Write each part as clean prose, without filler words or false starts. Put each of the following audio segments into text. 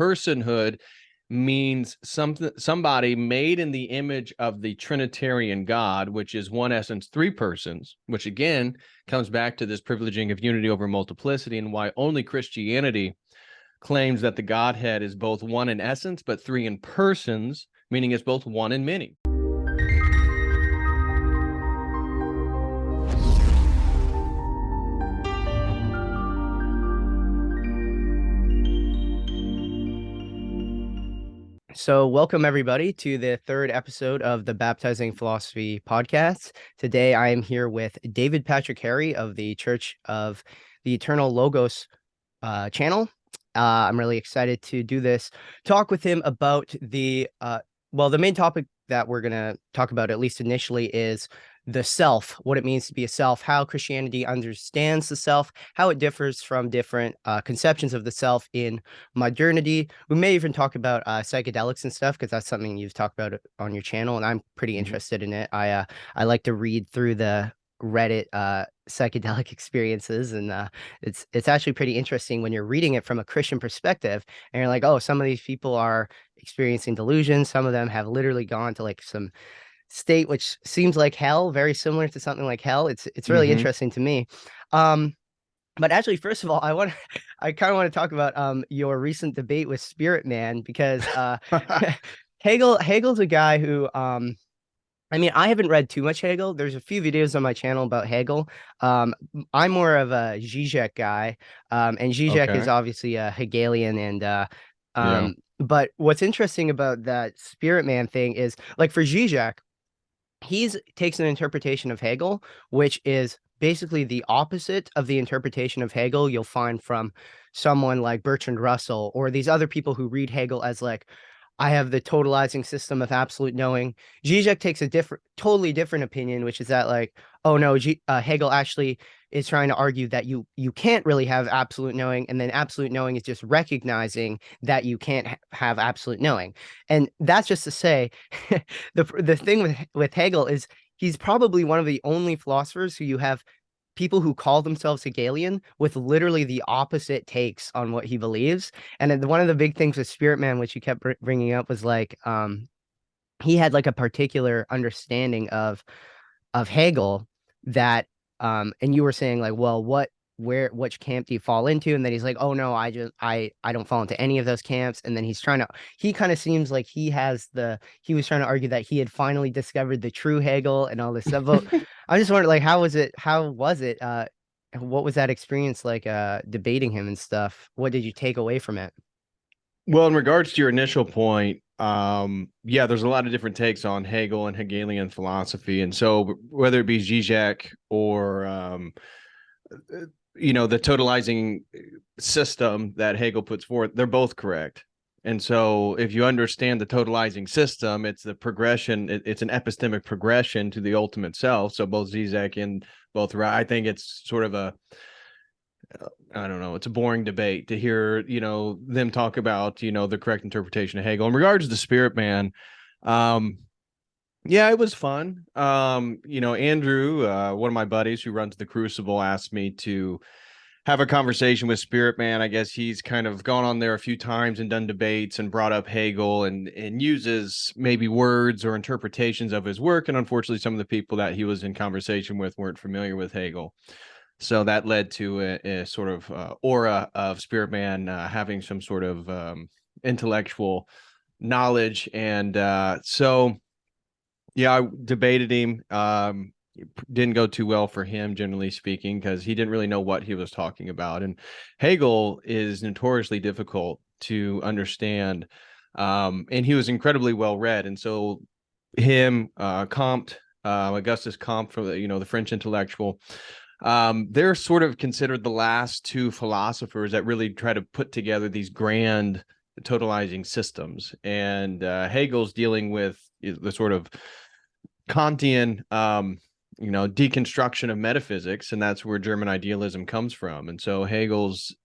personhood means somebody made in the image of the Trinitarian God, which is one essence, three persons, which again comes back to this privileging of unity over multiplicity, and why only Christianity claims that the Godhead is both one in essence, but three in persons, meaning it's both one in many. So welcome everybody to the third episode of the Baptizing Philosophy podcast. Today I am here with David Patrick Harry of the Church of the Eternal Logos channel. I'm really excited to do this talk with him about the main topic that we're going to talk about, at least initially, is the self, what it means to be a self, how Christianity understands the self, how it differs from different conceptions of the self in modernity. We may even talk about psychedelics and stuff, because that's something you've talked about on your channel, and I'm pretty interested in it. I like to read through the Reddit psychedelic experiences, and it's actually pretty interesting when you're reading it from a Christian perspective, and you're like, oh, some of these people are experiencing delusions, some of them have literally gone to like some state which seems like hell, very similar to something like hell. It's really interesting to me. But actually, first of all, I kind of want to talk about your recent debate with Spiritman, because Hegel's a guy who I mean, I haven't read too much Hegel. There's a few videos on my channel about Hegel. I'm more of a Zizek guy, and Zizek is obviously a Hegelian, and but what's interesting about that Spiritman thing is, like, for Zizek, he takes an interpretation of Hegel, which is basically the opposite of the interpretation of Hegel you'll find from someone like Bertrand Russell, or these other people who read Hegel as like, I have the totalizing system of absolute knowing. Zizek takes a totally different opinion, which is that, like, oh no, Hegel actually is trying to argue that you can't really have absolute knowing, and then absolute knowing is just recognizing that you can't have absolute knowing. And that's just to say, the thing with Hegel is he's probably one of the only philosophers who you have people who call themselves Hegelian with literally the opposite takes on what he believes. And then one of the big things with Spiritman, which you kept bringing up, was like, he had like a particular understanding of Hegel that, and you were saying like, well, which camp do you fall into? And then he's like, oh no, I don't fall into any of those camps. And then he kind of seems like he was trying to argue that he had finally discovered the true Hegel and all this stuff. But I just wondered, like, how was it? What was that experience like, debating him and stuff? What did you take away from it? Well, in regards to your initial point, there's a lot of different takes on Hegel and Hegelian philosophy. And so whether it be Zizek or, the totalizing system that Hegel puts forth, they're both correct. And so if you understand the totalizing system, it's the progression, it's an epistemic progression to the ultimate self. So both Zizek and both, I think it's sort of I don't know, it's a boring debate to hear, them talk about, the correct interpretation of Hegel. In regards to the Spiritman, it was fun. Andrew, one of my buddies who runs the Crucible, asked me to have a conversation with Spiritman. I guess he's kind of gone on there a few times and done debates and brought up Hegel and uses maybe words or interpretations of his work. And unfortunately, some of the people that he was in conversation with weren't familiar with Hegel. So that led to a sort of aura of Spiritman having some sort of intellectual knowledge. And I debated him. Didn't go too well for him, generally speaking, because he didn't really know what he was talking about. And Hegel is notoriously difficult to understand. And he was incredibly well read. And so Comte, Augustus Comte, from the French intellectual, they're sort of considered the last two philosophers that really try to put together these grand totalizing systems. And Hegel's dealing with the sort of Kantian, deconstruction of metaphysics, and that's where German idealism comes from. And so Hegel's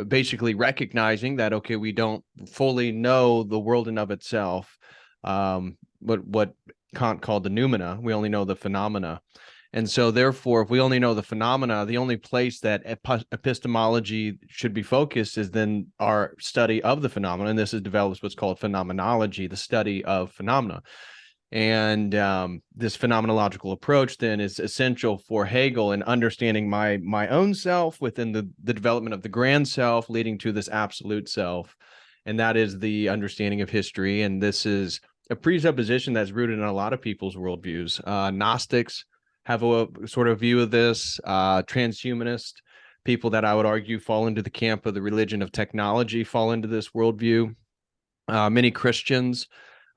basically recognizing that, okay, we don't fully know the world in of itself, but what Kant called the noumena, we only know the phenomena. And so therefore, if we only know the phenomena, the only place that epistemology should be focused is then our study of the phenomena. And this has developed what's called phenomenology, the study of phenomena. And this phenomenological approach then is essential for Hegel in understanding my own self within the development of the grand self, leading to this absolute self. And that is the understanding of history. And this is a presupposition that's rooted in a lot of people's worldviews. Gnostics have a sort of view of this. Transhumanist people that I would argue fall into the camp of the religion of technology fall into this worldview. Many Christians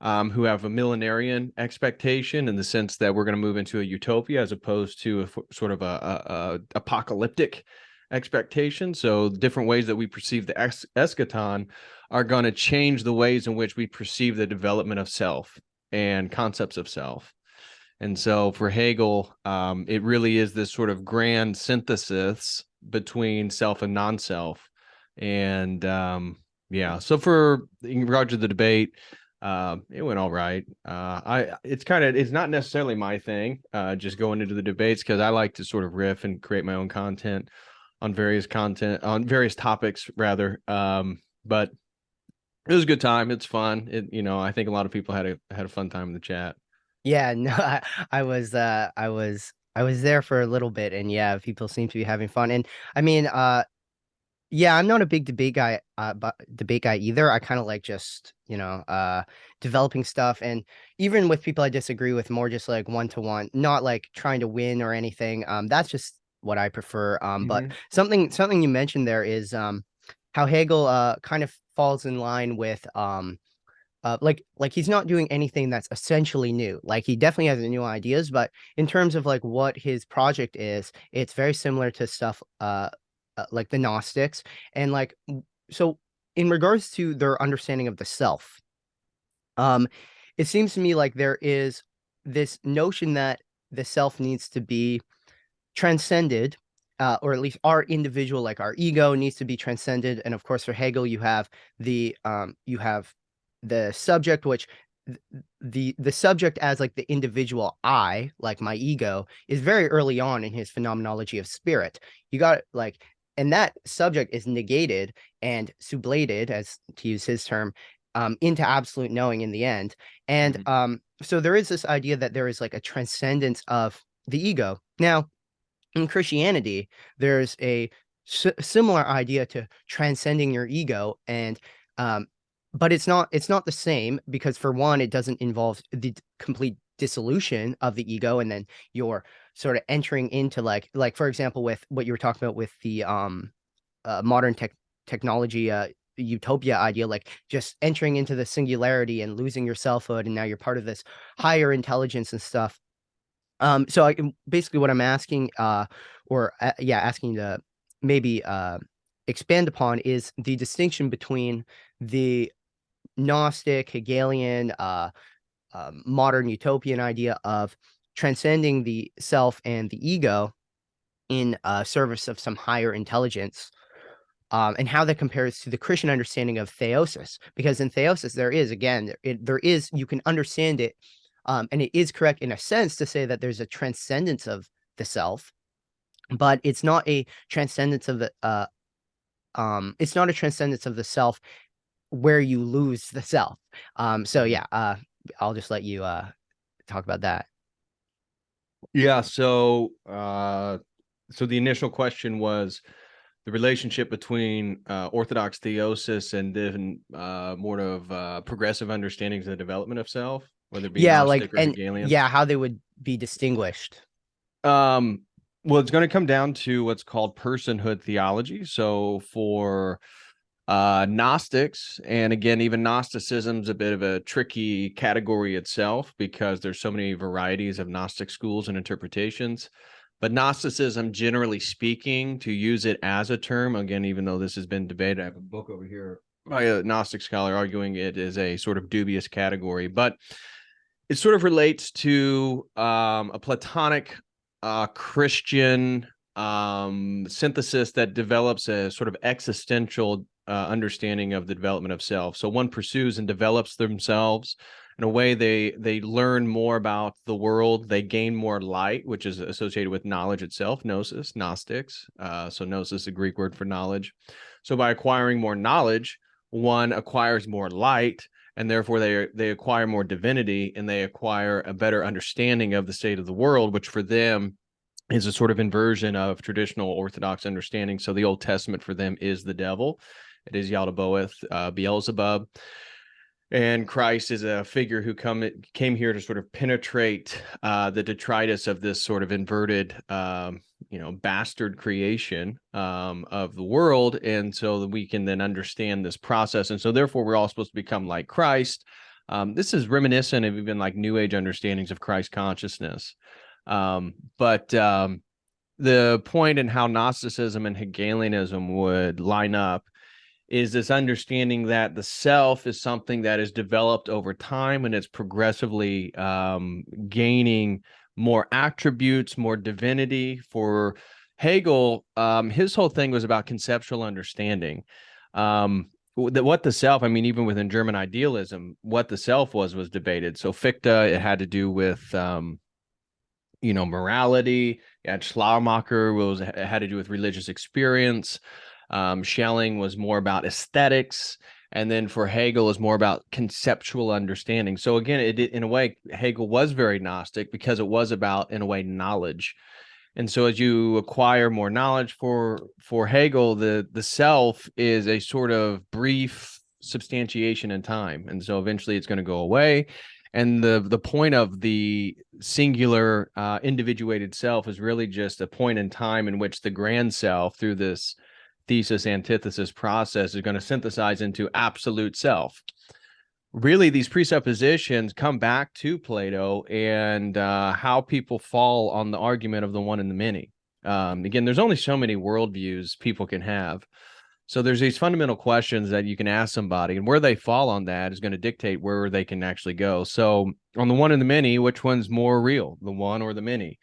who have a millenarian expectation in the sense that we're going to move into a utopia as opposed to a sort of a apocalyptic expectation. So different ways that we perceive the eschaton are going to change the ways in which we perceive the development of self and concepts of self. And so for Hegel, it really is this sort of grand synthesis between self and non-self. And yeah, so in regard to the debate, it went all right. It's not necessarily my thing, just going into the debates, because I like to sort of riff and create my own content on various topics rather. But it was a good time. It's fun. I think a lot of people had a fun time in the chat. Yeah, no, I was there for a little bit, and yeah, people seem to be having fun. And I mean, yeah, I'm not a big debate guy either. I kind of like just, developing stuff, and even with people I disagree with, more just like one to one, not like trying to win or anything. That's just what I prefer. But something you mentioned there is how Hegel kind of falls in line with like he's not doing anything that's essentially new. Like he definitely has new ideas, but in terms of like what his project is, it's very similar to stuff like the Gnostics. And like so in regards to their understanding of the self, um it seems to me like there is this notion that the self needs to be transcended, or at least our individual, like our ego, needs to be transcended. And of course, for Hegel, you have the subject, which the subject as like the individual I, like my ego, is very early on in his phenomenology of spirit. You got like, and that subject is negated and sublated, as to use his term, into absolute knowing in the end. And so there is this idea that there is like a transcendence of the ego. Now, in Christianity, there's a similar idea to transcending your ego, and but it's not the same, because for one, it doesn't involve the complete dissolution of the ego, and then you're sort of entering into like for example, with what you were talking about with the modern technology utopia idea, like just entering into the singularity and losing your selfhood, and now you're part of this higher intelligence and stuff. So basically what I'm asking, asking to maybe expand upon, is the distinction between the Gnostic, Hegelian, modern utopian idea of transcending the self and the ego in service of some higher intelligence, and how that compares to the Christian understanding of theosis. Because in theosis, there is, again, there is, you can understand it, and it is correct in a sense to say that there's a transcendence of the self, but it's not a transcendence of the it's not a transcendence of the self where you lose the self. So yeah, I'll just let you talk about that. Yeah, so the initial question was the relationship between Orthodox theosis and then more of progressive understandings of the development of self, whether it be Yeah, like, Gnostic or and Hegelian. yeah, how they would be distinguished. Well, it's going to come down to what's called personhood theology. So for Gnostics, and again, even Gnosticism's a bit of a tricky category itself because there's so many varieties of Gnostic schools and interpretations. But Gnosticism, generally speaking, to use it as a term, again, even though this has been debated, I have a book over here by a Gnostic scholar arguing it is a sort of dubious category, but it sort of relates to a Platonic Christian synthesis that develops a sort of existential understanding of the development of self. So one pursues and develops themselves In a way, they learn more about the world. They gain more light, which is associated with knowledge itself. Gnosis, Gnostics. So Gnosis is a Greek word for knowledge. So by acquiring more knowledge, one acquires more light, and therefore they acquire more divinity, and they acquire a better understanding of the state of the world, which for them is a sort of inversion of traditional Orthodox understanding. So the Old Testament for them is the devil. It is Yaldabaoth, Beelzebub. And Christ is a figure who came here to sort of penetrate the detritus of this sort of inverted, bastard creation of the world, and so that we can then understand this process. And so, therefore, we're all supposed to become like Christ. This is reminiscent of even like New Age understandings of Christ consciousness. But the point in how Gnosticism and Hegelianism would line up is this understanding that the self is something that is developed over time, and it's progressively gaining more attributes, more divinity. For Hegel, his whole thing was about conceptual understanding. What the self, I mean, even within German idealism, what the self was debated. So Fichte, it had to do with morality. You had Schleiermacher, it had to do with religious experience. Schelling was more about aesthetics, and then for Hegel is more about conceptual understanding. So again, in a way, Hegel was very Gnostic because it was about, in a way, knowledge. And so as you acquire more knowledge for Hegel, the self is a sort of brief substantiation in time, and so eventually it's going to go away. And the point of the singular individuated self is really just a point in time in which the grand self, through this thesis antithesis process, is going to synthesize into absolute self. Really, these presuppositions come back to Plato and how people fall on the argument of the one and the many. Again, there's only so many worldviews people can have. So there's these fundamental questions that you can ask somebody, and where they fall on that is going to dictate where they can actually go. So on the one and the many, which one's more real, the one or the many?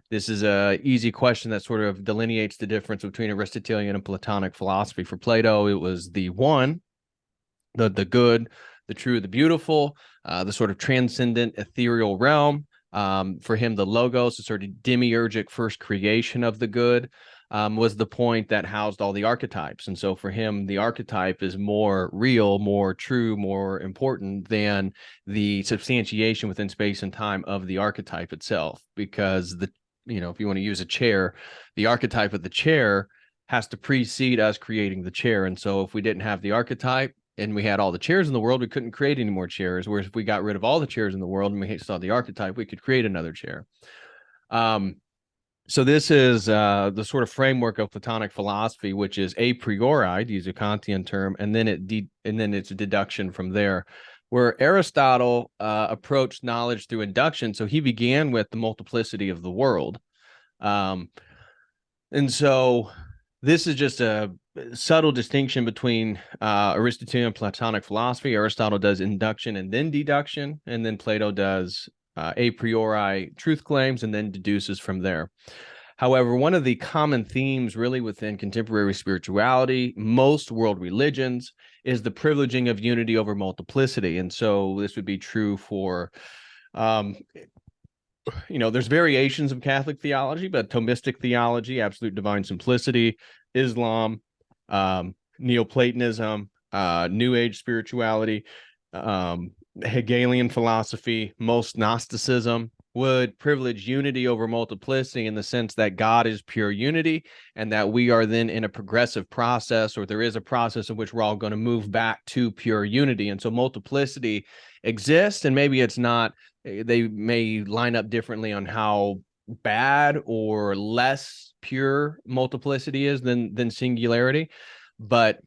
This is a easy question that sort of delineates the difference between Aristotelian and Platonic philosophy. For Plato, it was the one, the good, the true, the beautiful, the sort of transcendent ethereal realm. For him, the logos, the sort of demiurgic first creation of the good, was the point that housed all the archetypes. And so for him, the archetype is more real, more true, more important than the substantiation within space and time of the archetype itself. Because if you want to use a chair, the archetype of the chair has to precede us creating the chair. And so if we didn't have the archetype and we had all the chairs in the world, we couldn't create any more chairs. Whereas if we got rid of all the chairs in the world and we saw the archetype, we could create another chair. So this is the sort of framework of Platonic philosophy, which is a priori, to use a Kantian term, and then it's a deduction from there. Where Aristotle approached knowledge through induction, so he began with the multiplicity of the world. And so this is just a subtle distinction between Aristotelian and Platonic philosophy. Aristotle does induction and then deduction, and then Plato does a priori truth claims and then deduces from there. However, one of the common themes really within contemporary spirituality, most world religions, is the privileging of unity over multiplicity. And so this would be true for, there's variations of Catholic theology, but Thomistic theology, absolute divine simplicity, Islam, Neoplatonism, New Age spirituality, Hegelian philosophy, most Gnosticism would privilege unity over multiplicity in the sense that God is pure unity and that we are then in a progressive process, or there is a process in which we're all going to move back to pure unity. And so multiplicity exists, and maybe it's not, they may line up differently on how bad or less pure multiplicity is than singularity, but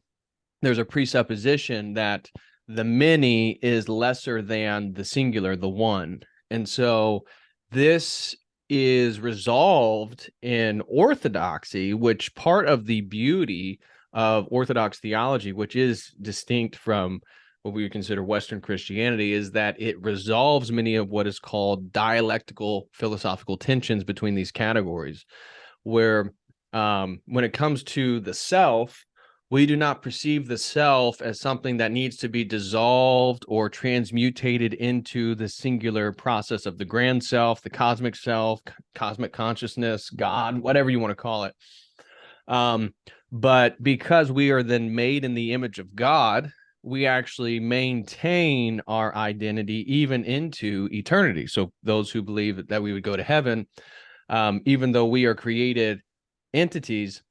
there's a presupposition that the many is lesser than the singular, the one. And so this is resolved in Orthodoxy, which part of the beauty of Orthodox theology, which is distinct from what we would consider Western Christianity, is that it resolves many of what is called dialectical philosophical tensions between these categories, where when it comes to the self, We do not perceive the self as something that needs to be dissolved or transmutated into the singular process of the grand self, the cosmic self, cosmic consciousness, God, whatever you want to call it. But because we are then made in the image of God, we actually maintain our identity even into eternity. So those who believe that we would go to heaven, even though we are created entities,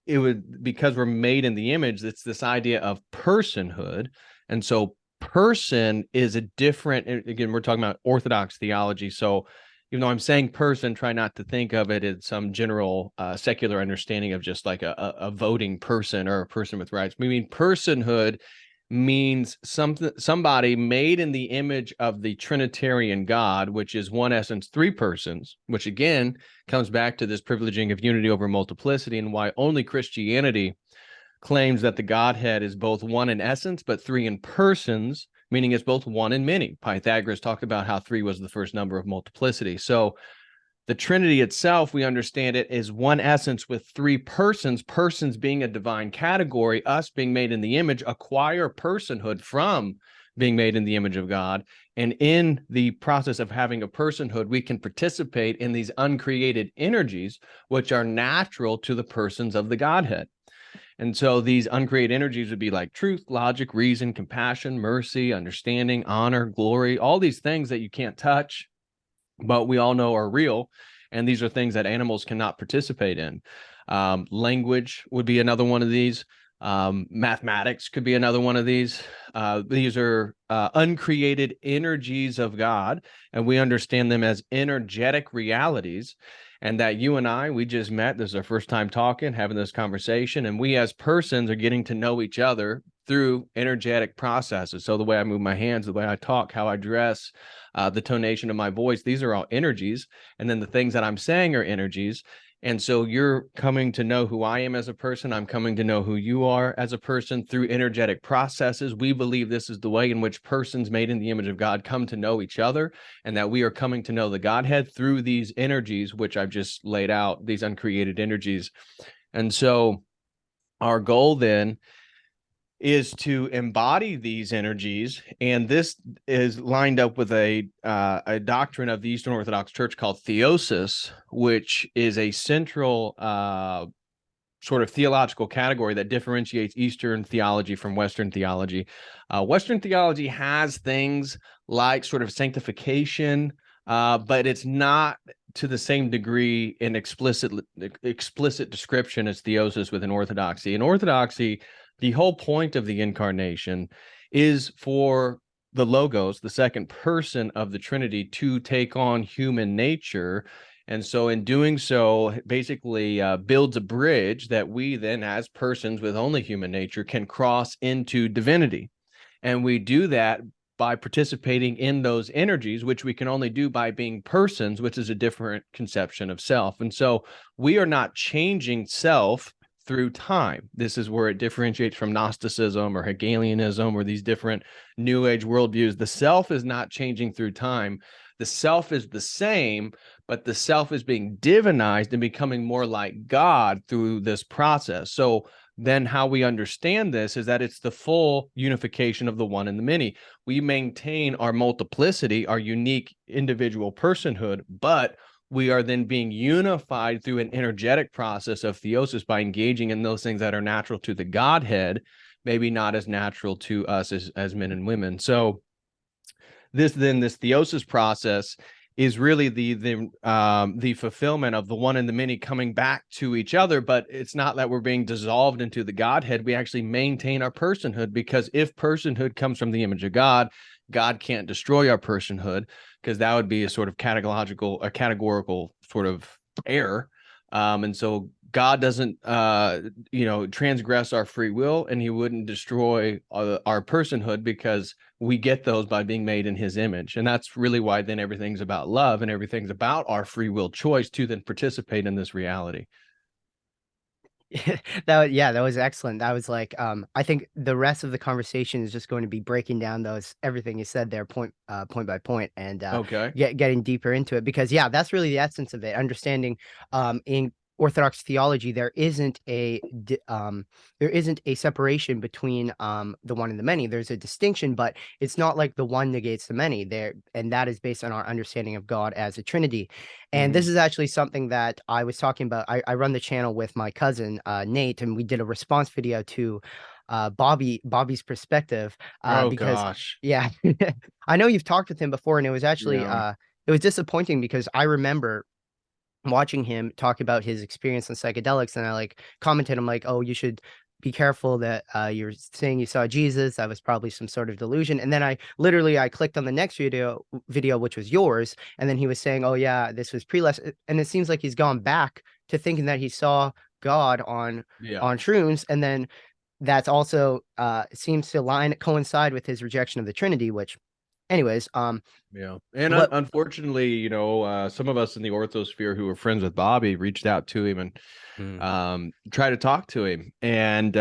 it would, because we're made in the image, it's this idea of personhood. And so person is a different, again, we're talking about Orthodox theology. So even though I'm saying person, try not to think of it as some general secular understanding of just like a voting person or a person with rights. We mean personhood means somebody made in the image of the Trinitarian God, which is one essence, three persons, which again comes back to this privileging of unity over multiplicity, and why only Christianity claims that the Godhead is both one in essence, but three in persons, meaning it's both one in many. Pythagoras talked about how three was the first number of multiplicity. So the Trinity itself, we understand it is one essence with three persons, persons being a divine category, us being made in the image, acquire personhood from being made in the image of God. And in the process of having a personhood, we can participate in these uncreated energies, which are natural to the persons of the Godhead. And so these uncreated energies would be like truth, logic, reason, compassion, mercy, understanding, honor, glory, all these things that you can't touch, but we all know are real. And these are things that animals cannot participate in. Language would be another one of these. Mathematics could be another one of these. These are uncreated energies of God, and we understand them as energetic realities. And that you and I, we just met. This is our first time talking, having this conversation, and we as persons are getting to know each other through energetic processes. So the way I move my hands, the way I talk, how I dress, the tonation of my voice, these are all energies. And then the things that I'm saying are energies. And so you're coming to know who I am as a person. I'm coming to know who you are as a person through energetic processes. We believe this is the way in which persons made in the image of God come to know each other, and that we are coming to know the Godhead through these energies, which I've just laid out, these uncreated energies. And so our goal then is to embody these energies, and this is lined up with a doctrine of the Eastern Orthodox Church called Theosis, which is a central sort of theological category that differentiates Eastern theology from Western theology. Western theology has things like sort of sanctification, but it's not to the same degree in explicit description as theosis within Orthodoxy. In Orthodoxy, the whole point of the incarnation is for the Logos, the second person of the Trinity, to take on human nature. And so in doing so, basically builds a bridge that we then, as persons with only human nature, can cross into divinity. And we do that by participating in those energies, which we can only do by being persons, which is a different conception of self. And so we are not changing self through time. This is where it differentiates from Gnosticism or Hegelianism or these different New Age worldviews. The self is not changing through time. The self is the same, but the self is being divinized and becoming more like God through this process. So then how we understand this is that it's the full unification of the one and the many. We maintain our multiplicity, our unique individual personhood, but we are then being unified through an energetic process of theosis by engaging in those things that are natural to the Godhead, maybe not as natural to us as men and women. So this theosis process is really the fulfillment of the one and the many coming back to each other, but it's not that we're being dissolved into the Godhead. We actually maintain our personhood, because if personhood comes from the image of God, God can't destroy our personhood, because that would be a sort of categorical sort of error. And so God doesn't, transgress our free will, and he wouldn't destroy our personhood, because we get those by being made in his image. And that's really why then everything's about love and everything's about our free will choice to then participate in this reality. That was excellent. That was like I think the rest of the conversation is just going to be breaking down those everything you said there point by point, and Okay. getting deeper into it, because that's really the essence of it, understanding in Orthodox theology, there isn't a separation between the one and the many. There's a distinction, but it's not like the one negates the many there, and that is based on our understanding of God as a Trinity. And this is actually something that I was talking about. I run the channel with my cousin Nate, and we did a response video to Bobby's perspective, Oh because gosh. yeah, I know you've talked with him before, and it was actually Yeah. it was disappointing because I remember watching him talk about his experience in psychedelics, and I like commented, I'm like, oh, you should be careful that you're saying you saw Jesus. That was probably some sort of delusion. And then I clicked on the next video, which was yours, and then he was saying, oh yeah, this was pre-lesson. And it seems like he's gone back to thinking that he saw God Yeah. on shrooms, and then that's also seems to coincide with his rejection of the Trinity, which anyways, Yeah. And what unfortunately, some of us in the orthosphere who were friends with Bobby reached out to him and Mm, try to talk to him, and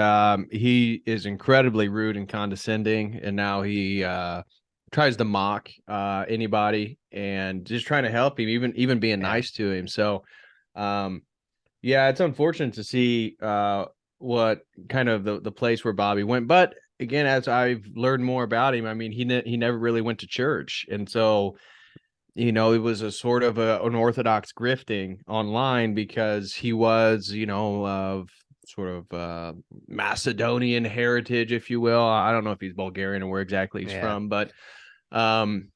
he is incredibly rude and condescending, and now he tries to mock anybody and just trying to help him, even being yeah, nice to him. So yeah, it's unfortunate to see what kind of the place where Bobby went, but again, as I've learned more about him, I mean, he never really went to church, and so it was a sort of an Orthodox grifting online because he was, of sort of Macedonian heritage, if you will. I don't know if he's Bulgarian or where exactly he's yeah, from, but um,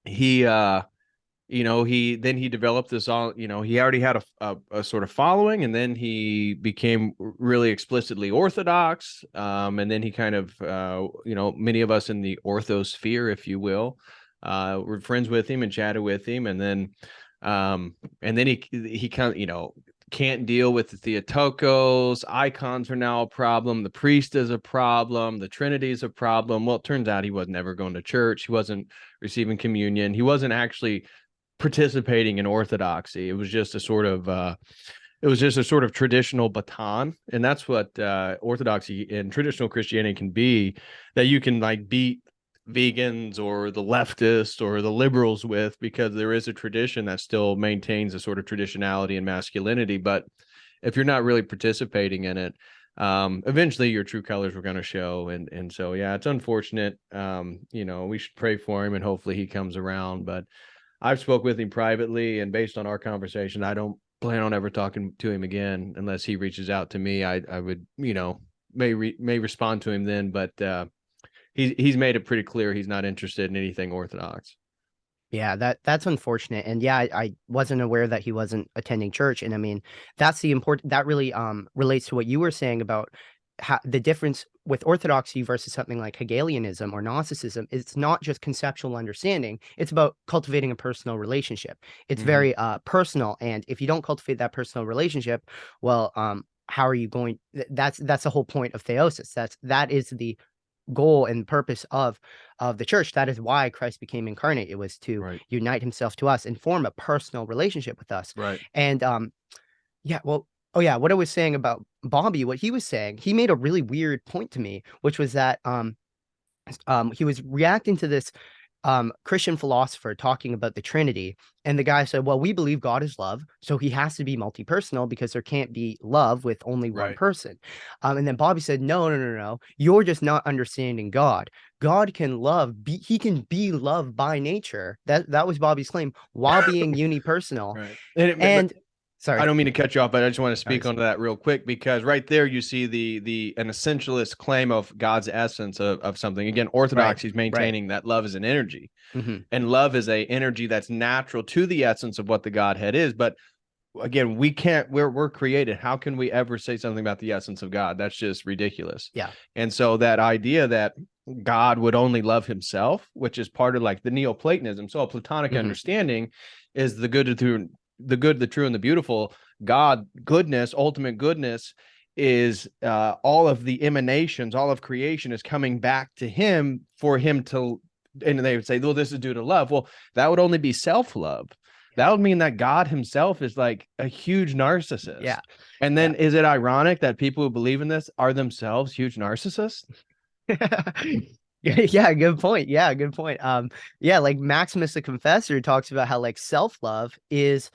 he, he developed this all, he already had a sort of following, and then he became really explicitly Orthodox. And then he kind of, many of us in the orthosphere, if you will, were friends with him and chatted with him. And then he kind of, can't deal with the Theotokos. Icons are now a problem. The priest is a problem. The Trinity is a problem. Well, it turns out he was never going to church. He wasn't receiving communion. He wasn't actually participating in orthodoxy. It was just a sort of traditional baton, and that's what orthodoxy and traditional Christianity can be, that you can like beat vegans or the leftists or the liberals with, because there is a tradition that still maintains a sort of traditionality and masculinity. But if you're not really participating in it, eventually your true colors were going to show. And so yeah, it's unfortunate. We should pray for him and hopefully he comes around. But I've spoke with him privately, and based on our conversation, I don't plan on ever talking to him again unless he reaches out to me. I would, may respond to him then, but he's made it pretty clear he's not interested in anything Orthodox. yeah, that's unfortunate. And yeah, I wasn't aware that he wasn't attending church. And I mean, that really relates to what you were saying about how the difference with orthodoxy versus something like Hegelianism or Gnosticism. It's not just conceptual understanding, it's about cultivating a personal relationship. It's Mm-hmm. very personal, and if you don't cultivate that personal relationship, well, how are you going? That's the whole point of theosis. That is the goal and purpose of the church. That is why Christ became incarnate. It was to Right. unite himself to us and form a personal relationship with us. Right. And yeah, well, oh yeah, what I was saying about Bobby, what he was saying, he made a really weird point to me, which was that he was reacting to this Christian philosopher talking about the Trinity. And the guy said, well, we believe God is love, so he has to be multi-personal because there can't be love with only one Right. person. And then Bobby said, no, no, no, no. You're just not understanding God. God can he can be love by nature. That was Bobby's claim while being unipersonal. Right. And I sorry, don't mean to cut you off, but I just want to sorry. speak onto that real quick, because right there you see an essentialist claim of God's essence of something. Again, Right, Orthodoxy is right. maintaining that love is an energy, Hmm. and love is a energy that's natural to the essence of what the Godhead is. But again, we can't. We're created. How can we ever say something about the essence of God? That's just ridiculous. Yeah. And so that idea that God would only love himself, which is part of like the Neoplatonism. So a Platonic Hmm. understanding is the good, the good, the true, and the beautiful. God, goodness, ultimate goodness is all of the emanations, all of creation is coming back to him for him to, and they would say, well, this is due to love. Well, that would only be self-love. That would mean that God himself is like a huge narcissist. Yeah. And Yeah. then is it ironic that people who believe in this are themselves huge narcissists? Yeah, good point. Yeah, good point. Yeah, like Maximus the Confessor talks about how like self-love is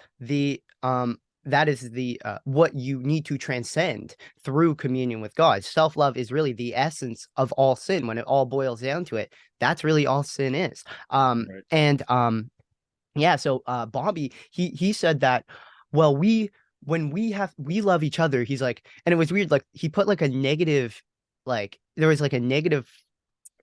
that is the what you need to transcend through communion with God. Self-love is really the essence of all sin. When it all boils down to it, that's really all sin is. Right. And yeah, so Bobby, he said that, well, when we love each other, he's like, and it was weird, like he put like a negative, like there was like a negative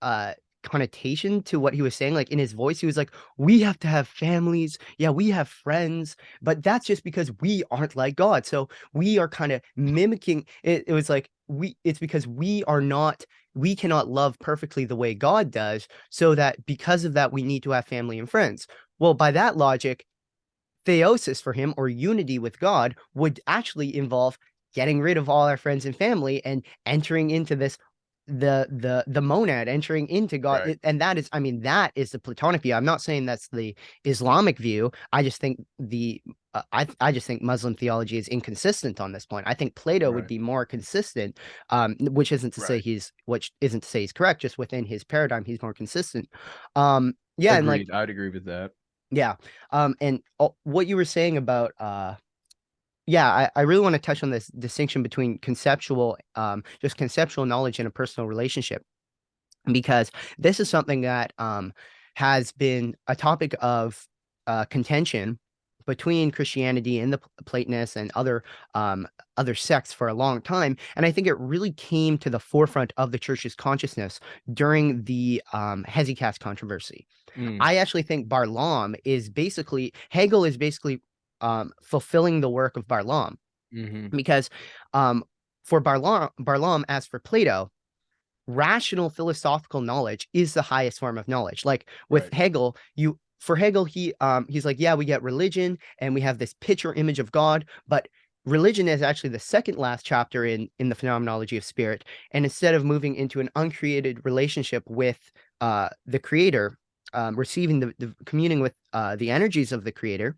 uh connotation to what he was saying. Like in his voice, he was like, we have to have families, yeah, we have friends, but that's just because we aren't like God. So we are kind of mimicking it. It was like it's because we cannot love perfectly the way God does, so that because of that we need to have family and friends. Well, by that logic, theosis for him, or unity with God, would actually involve getting rid of all our friends and family and entering into this the monad, entering into God. Right. And that is, I mean, that is the Platonic view. I'm not saying that's the Islamic view. I just think I just think Muslim theology is inconsistent on this point. I think Plato would Right. be more consistent, which isn't to say Right. he's correct. Just within his paradigm, he's more consistent. Yeah, and like Agreed. I'd agree with that. yeah. And what you were saying about yeah, I really want to touch on this distinction between conceptual, just conceptual knowledge and a personal relationship, because this is something that has been a topic of contention between Christianity and the Platonists and other sects for a long time. And I think it really came to the forefront of the church's consciousness during the Hesychast controversy. Mm. I actually think Hegel is basically fulfilling the work of Barlam, Hmm. because um, for Barlam, as for Plato, rational philosophical knowledge is the highest form of knowledge. Like with Right. Hegel, for Hegel, he's like, yeah, we get religion and we have this picture image of God, but religion is actually the second last chapter in the phenomenology of spirit. And instead of moving into an uncreated relationship with the creator, receiving the communing with the energies of the creator,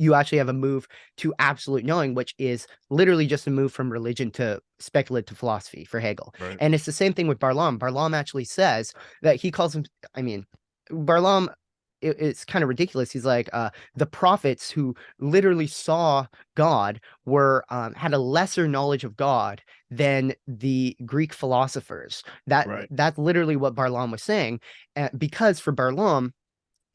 you actually have a move to absolute knowing, which is literally just a move from religion to speculative philosophy for Hegel. Right. And it's the same thing with Barlam. Barlam actually says that he calls him, I mean, Barlam, it's kind of ridiculous. He's like, the prophets who literally saw God were had a lesser knowledge of God than the Greek philosophers. Right. That's literally what Barlam was saying, because for Barlam,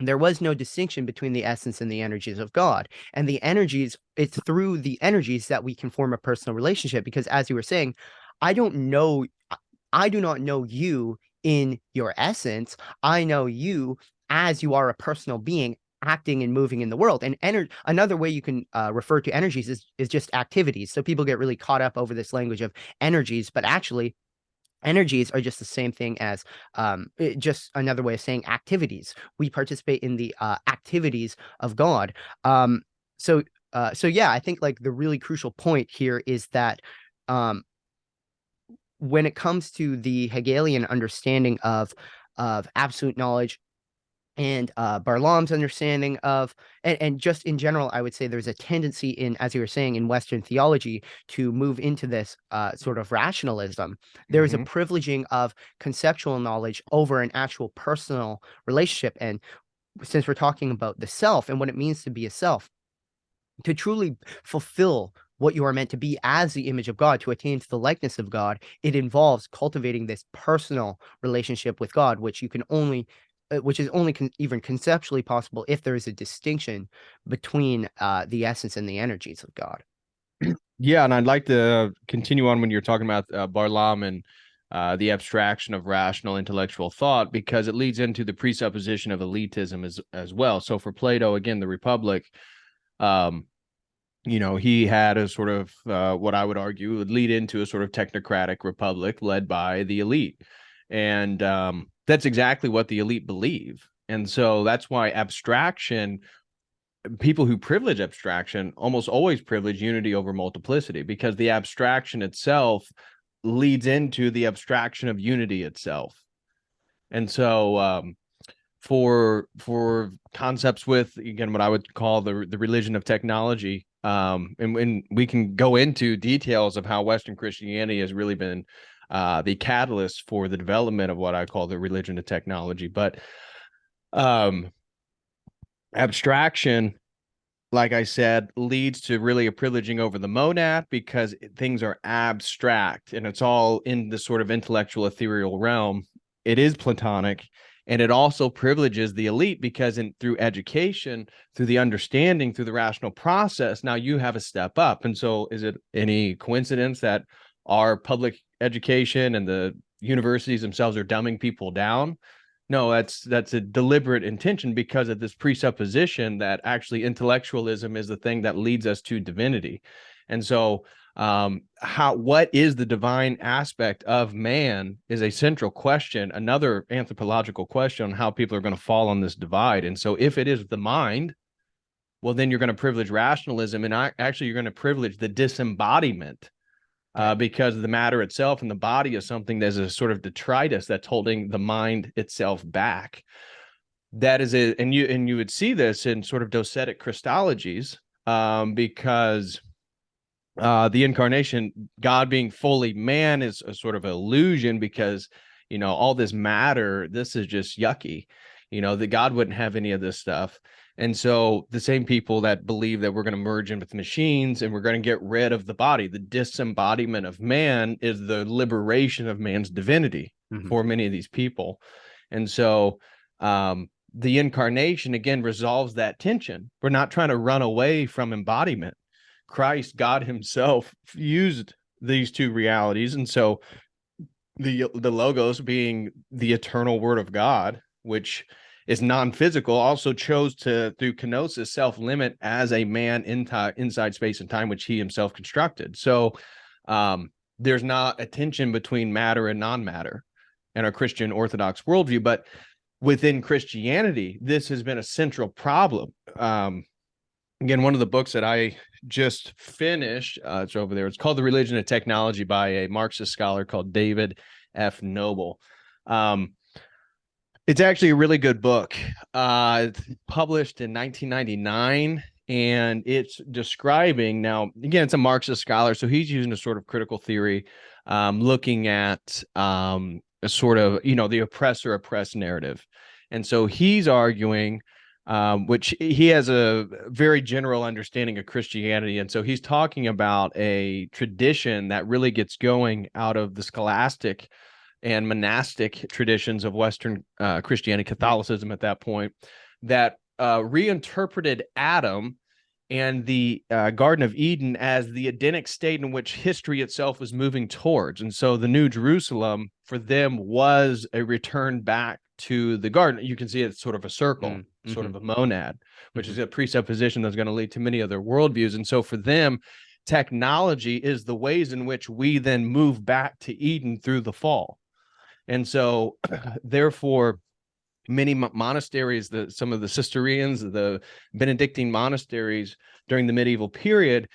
there was no distinction between the essence and the energies of God. And the energies, it's through the energies that we can form a personal relationship. Because as you were saying, I don't know, I do not know you in your essence. I know you as you are a personal being acting and moving in the world. And another way you can refer to energies is just activities. So people get really caught up over this language of energies, but actually energies are just the same thing as just another way of saying activities. We participate in the activities of God. Um, so yeah, I think like the really crucial point here is that um, when it comes to the Hegelian understanding of absolute knowledge and Barlam's understanding of, and just in general, I would say there's a tendency in, as you were saying, in Western theology to move into this sort of rationalism. There is a Hmm. privileging of conceptual knowledge over an actual personal relationship. And since we're talking about the self and what it means to be a self, to truly fulfill what you are meant to be as the image of God, to attain to the likeness of God, it involves cultivating this personal relationship with God, which is only even conceptually possible if there is a distinction between the essence and the energies of God. Yeah, and I'd like to continue on when you're talking about Barlam and the abstraction of rational intellectual thought, because it leads into the presupposition of elitism as well. So for Plato, again, the Republic, um, he had a sort of what I would argue would lead into a sort of technocratic republic led by the elite. And that's exactly what the elite believe. And so that's why abstraction, people who privilege abstraction almost always privilege unity over multiplicity, because the abstraction itself leads into the abstraction of unity itself. And so for concepts with, again, what I would call the religion of technology, and we can go into details of how Western Christianity has really been the catalyst for the development of what I call the religion of technology. But um, abstraction like I said, leads to really a privileging over the monad because things are abstract and it's all in the sort of intellectual ethereal realm. It is Platonic, and it also privileges the elite because through education, through the understanding, through the rational process, now you have a step up. And so is it any coincidence that our public education and the universities themselves are dumbing people down? No, that's a deliberate intention because of this presupposition that actually intellectualism is the thing that leads us to divinity. And so what is the divine aspect of man is a central question, another anthropological question on how people are going to fall on this divide. And so if it is the mind, well, then you're going to privilege rationalism, and actually you're going to privilege the disembodiment, because the matter itself and the body is something that's a sort of detritus that's holding the mind itself back. That is it, and you would see this in sort of docetic Christologies, because the incarnation, God being fully man, is a sort of illusion because all this matter, this is just yucky. That God wouldn't have any of this stuff. And so the same people that believe that we're going to merge in with machines and we're going to get rid of the body, the disembodiment of man is the liberation of man's divinity for many of these people. And so the incarnation, again, resolves that tension. We're not trying to run away from embodiment. Christ, God himself, fused these two realities. And so the logos, being the eternal word of God, which is non-physical, also chose to, through kenosis, self-limit as a man inside space and time, which he himself constructed. So there's not a tension between matter and non-matter in our Christian Orthodox worldview, but within Christianity, this has been a central problem. Again, one of the books that I just finished, it's over there. It's called The Religion of Technology by a Marxist scholar called David F. Noble. It's actually a really good book. It's published in 1999, and it's describing, now, again, it's a Marxist scholar, so he's using a sort of critical theory, looking at a sort of, the oppressor-oppressed narrative. And so he's arguing, which he has a very general understanding of Christianity. And so he's talking about a tradition that really gets going out of the scholastic and monastic traditions of Western Christianity, Catholicism at that point, that reinterpreted Adam and the Garden of Eden as the Edenic state in which history itself was moving towards. And so the New Jerusalem for them was a return back to the garden. You can see it's sort of a circle, sort of a monad, which is a presupposition that's going to lead to many other worldviews. And so for them, technology is the ways in which we then move back to Eden through the fall. And so therefore, many monasteries, some of the Cistercians, the Benedictine monasteries during the medieval period,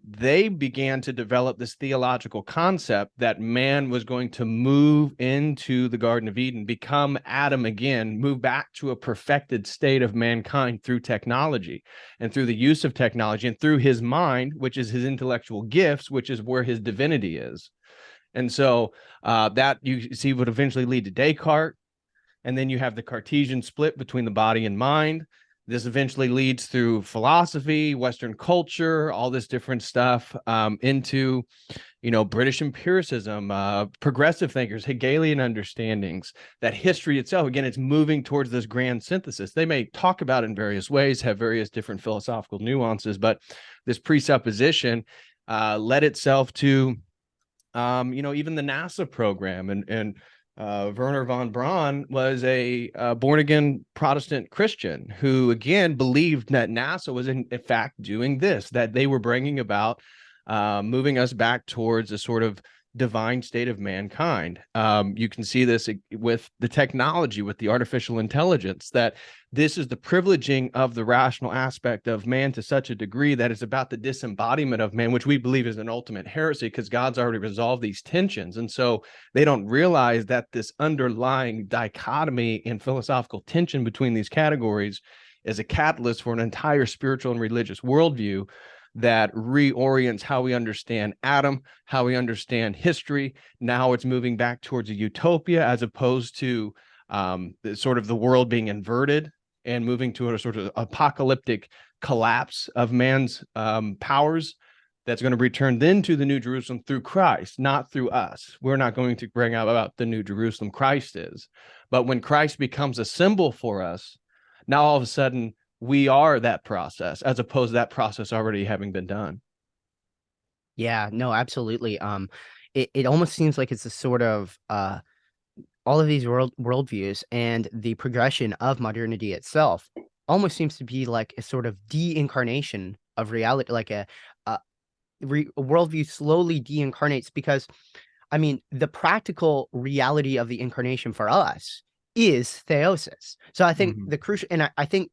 they began to develop this theological concept that man was going to move into the Garden of Eden, become Adam again, move back to a perfected state of mankind through technology and through the use of technology and through his mind, which is his intellectual gifts, which is where his divinity is. And so that you see would eventually lead to Descartes. And then you have the Cartesian split between the body and mind. This eventually leads through philosophy, Western culture, all this different stuff, into, British empiricism, progressive thinkers, Hegelian understandings, that history itself, again, it's moving towards this grand synthesis. They may talk about it in various ways, have various different philosophical nuances, but this presupposition led itself to, even the NASA program, and Werner von Braun was a born-again Protestant Christian who, again, believed that NASA was in fact doing this, that they were bringing about, moving us back towards a sort of divine state of mankind. You can see this with the technology, with the artificial intelligence, that this is the privileging of the rational aspect of man to such a degree that it's about the disembodiment of man, which we believe is an ultimate heresy because God's already resolved these tensions. And so they don't realize that this underlying dichotomy and philosophical tension between these categories is a catalyst for an entire spiritual and religious worldview that reorients how we understand Adam, how we understand history. Now it's moving back towards a utopia as opposed to sort of the world being inverted and moving to a sort of apocalyptic collapse of man's powers that's going to return then to the New Jerusalem through Christ, not through us. We're not going to bring out about the New Jerusalem. Christ is. But when Christ becomes a symbol for us, now all of a sudden we are that process, as opposed to that process already having been done. Yeah, no, absolutely. It almost seems like it's a sort of all of these worldviews and the progression of modernity itself almost seems to be like a sort of de-incarnation of reality, like a worldview slowly de-incarnates because, I mean, the practical reality of the incarnation for us is theosis. So I think Mm-hmm. the crucial, and I think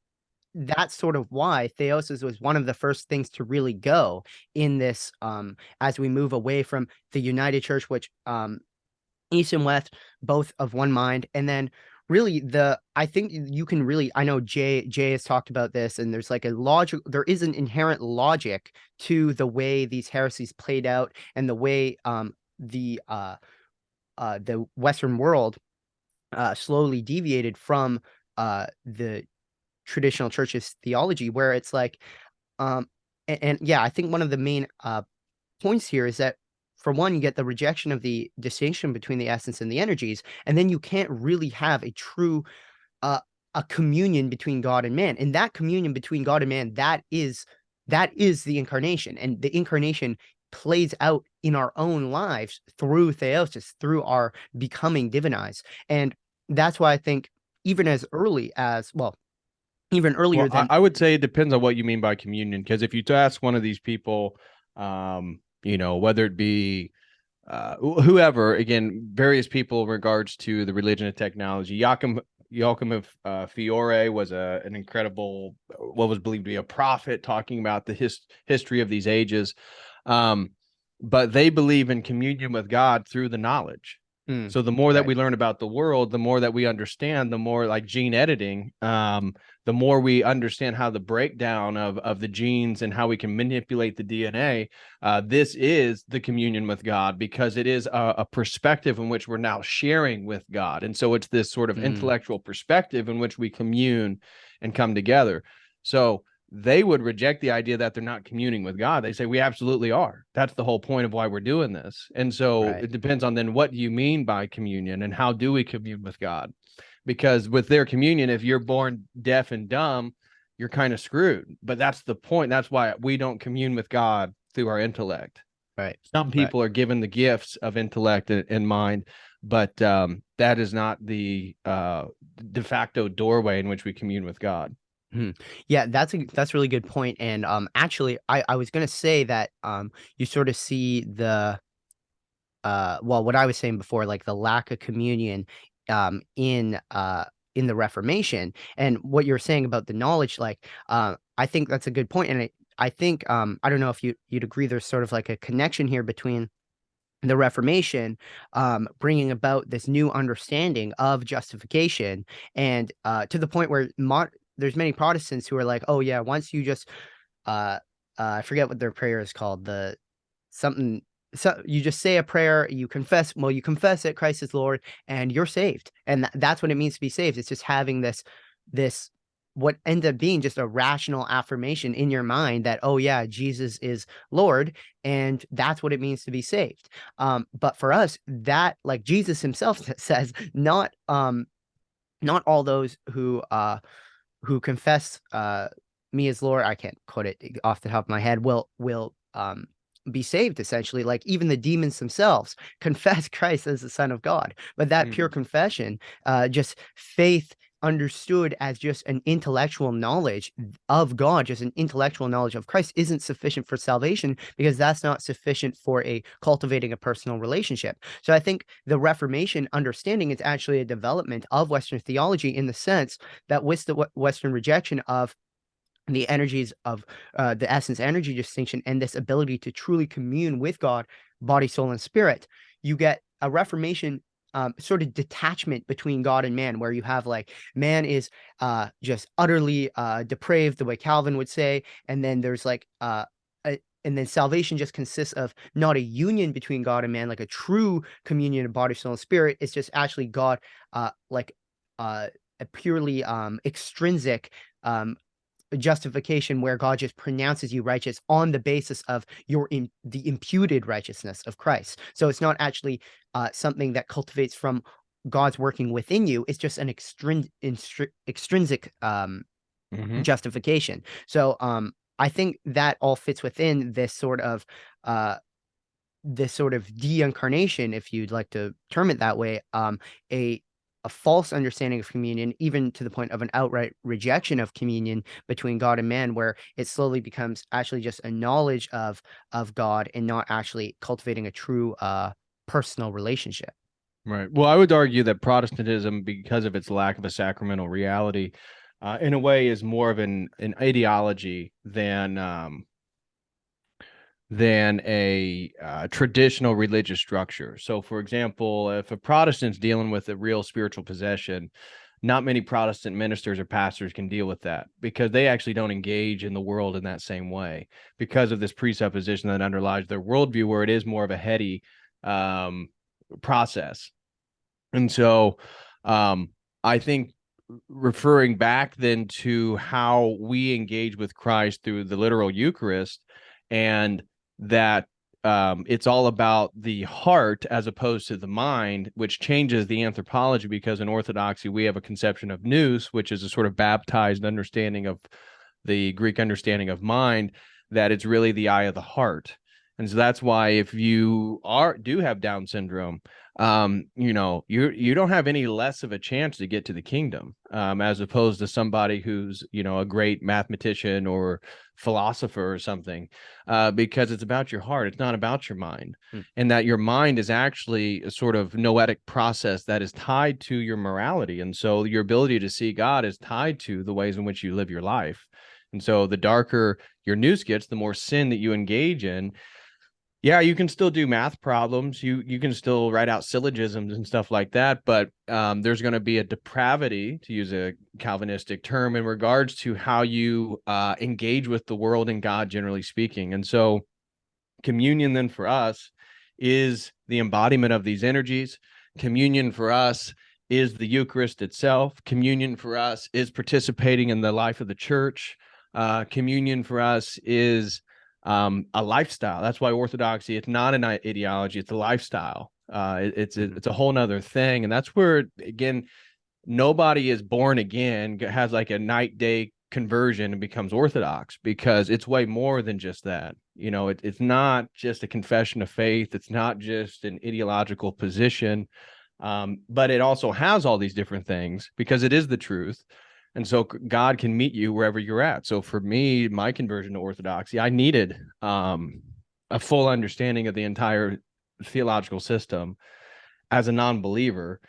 that's sort of why theosis was one of the first things to really go in this, as we move away from the United Church, which East and West both of one mind, and then really I think you can really, I know Jay has talked about this, and there's like a logic, there is an inherent logic to the way these heresies played out and the way the Western world slowly deviated from the traditional church's theology, where it's like and yeah, I think one of the main points here is that, for one, you get the rejection of the distinction between the essence and the energies, and then you can't really have a true uh, a communion between God and man. And that communion between God and man, that is the incarnation, and the incarnation plays out in our own lives through theosis, through our becoming divinized. And that's why I think even as early as, well, even earlier Well, than I would say it depends on what you mean by communion, because if you ask one of these people, whether it be whoever, again, various people in regards to the religion and technology, Joachim of Fiore was an incredible, what was believed to be a prophet, talking about the history of these ages. Um, but they believe in communion with God through the knowledge. mm, So the more that right. we learn about the world, the more that we understand, the more, like gene editing, the more we understand how the breakdown of the genes and how we can manipulate the DNA. This is the communion with God, because it is a perspective in which we're now sharing with God. And so it's this sort of Mm, intellectual perspective in which we commune and come together. So they would reject the idea that they're not communing with God. They say we absolutely are. That's the whole point of why we're doing this. And so right. it depends on then what do you mean by communion and how do we commune with God? Because with their communion, if you're born deaf and dumb, you're kind of screwed. But that's the point. That's why we don't commune with God through our intellect. Right. Some Right. people are given the gifts of intellect and mind, but that is not the de facto doorway in which we commune with God. Mhm. Yeah, that's a really good point. And actually, I was gonna say that you sort of see the well, what I was saying before, like the lack of communion um in uh in the Reformation, and what you're saying about the knowledge, like I think that's a good point. And I think I don't know if you'd agree, there's sort of like a connection here between the Reformation bringing about this new understanding of justification, and to the point where there's many Protestants who are like, oh yeah, once you just uh, I forget what their prayer is called, the something, so you just say a prayer, you confess that Christ is Lord, and you're saved. And that's what it means to be saved. It's just having this what ends up being just a rational affirmation in your mind that, oh yeah, Jesus is Lord, and that's what it means to be saved. But for us, that, like Jesus himself says, not all those who confess me as Lord, I can't quote it off the top of my head, will be saved, essentially. Like even the demons themselves confess Christ as the Son of God. But that pure Mhm. confession, just faith understood as just an intellectual knowledge of God, just an intellectual knowledge of Christ, isn't sufficient for salvation, because that's not sufficient for a cultivating a personal relationship. So I think the Reformation understanding is actually a development of Western theology, in the sense that with the Western rejection of the energies of the essence energy distinction and this ability to truly commune with God, body, soul, and spirit, you get a Reformation sort of detachment between God and man, where you have like man is just utterly depraved, the way Calvin would say, and then there's like and then salvation just consists of not a union between God and man, like a true communion of body, soul, and spirit. It's just actually God, like uh, a purely extrinsic justification where God just pronounces you righteous on the basis of the imputed righteousness of Christ. So it's not actually something that cultivates from God's working within you. It's just an extrinsic justification. So I think that all fits within this sort of de-incarnation, if you'd like to term it that way, a false understanding of communion, even to the point of an outright rejection of communion between God and man, where it slowly becomes actually just a knowledge of God and not actually cultivating a true personal relationship. Right. Well, I would argue that Protestantism, because of its lack of a sacramental reality, in a way, is more of an ideology than a traditional religious structure. So, for example, if a Protestant's dealing with a real spiritual possession, not many Protestant ministers or pastors can deal with that because they actually don't engage in the world in that same way because of this presupposition that underlies their worldview, where it is more of a heady process. And so I think referring back then to how we engage with Christ through the literal Eucharist, and that it's all about the heart as opposed to the mind, which changes the anthropology, because in Orthodoxy we have a conception of nous, which is a sort of baptized understanding of the Greek understanding of mind, that it's really the eye of the heart. And so that's why if you do have Down syndrome, you don't have any less of a chance to get to the kingdom, as opposed to somebody who's, a great mathematician or philosopher or something, because it's about your heart. It's not about your mind. And that your mind is actually a sort of noetic process that is tied to your morality. And so your ability to see God is tied to the ways in which you live your life. And so the darker your nous gets, the more sin that you engage in. Yeah, you can still do math problems. You can still write out syllogisms and stuff like that, but there's going to be a depravity, to use a Calvinistic term, in regards to how you engage with the world and God, generally speaking. And so communion then for us is the embodiment of these energies. Communion for us is the Eucharist itself. Communion for us is participating in the life of the church. Communion for us is a lifestyle. That's why Orthodoxy, it's not an ideology, it's a lifestyle. It's a whole nother thing. And that's where, again, nobody is born again, has like a night day conversion and becomes Orthodox, because it's way more than just that. It's not just a confession of faith. It's not just an ideological position, but it also has all these different things because it is the truth. And so God can meet you wherever you're at. So for me, my conversion to Orthodoxy, I needed a full understanding of the entire theological system as a non-believer,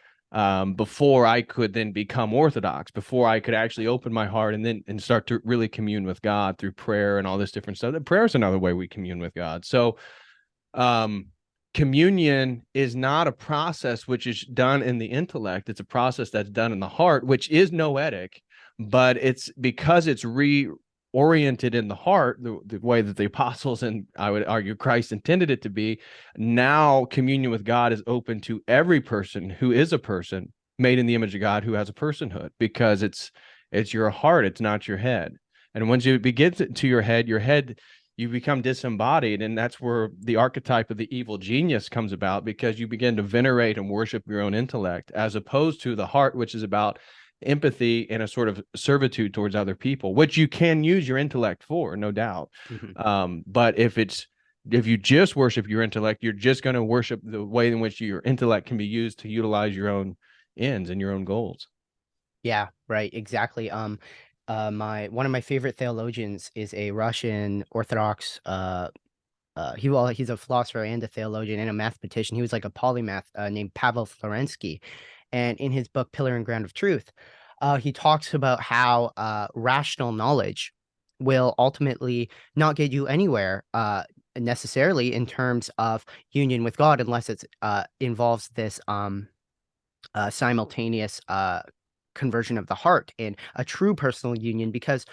before I could then become Orthodox, before I could actually open my heart and start to really commune with God through prayer and all this different stuff. Prayer is another way we commune with God. So communion is not a process which is done in the intellect. It's a process that's done in the heart, which is noetic. But it's because it's reoriented in the heart, the way that the apostles and I would argue Christ intended it to be. Now communion with God is open to every person who is a person made in the image of God, who has a personhood, because it's your heart, it's not your head. And once you begin to your head, you become disembodied, and that's where the archetype of the evil genius comes about, because you begin to venerate and worship your own intellect, as opposed to the heart, which is about empathy and a sort of servitude towards other people, which you can use your intellect for, no doubt. But if you just worship your intellect, you're just going to worship the way in which your intellect can be used to utilize your own ends and your own goals. Yeah, right, exactly. One of my favorite theologians is a Russian Orthodox. He's a philosopher and a theologian and a mathematician. He was like a polymath, named Pavel Florensky. And in his book Pillar and Ground of Truth, he talks about how rational knowledge will ultimately not get you anywhere necessarily in terms of union with God, unless it involves this simultaneous conversion of the heart and a true personal union, because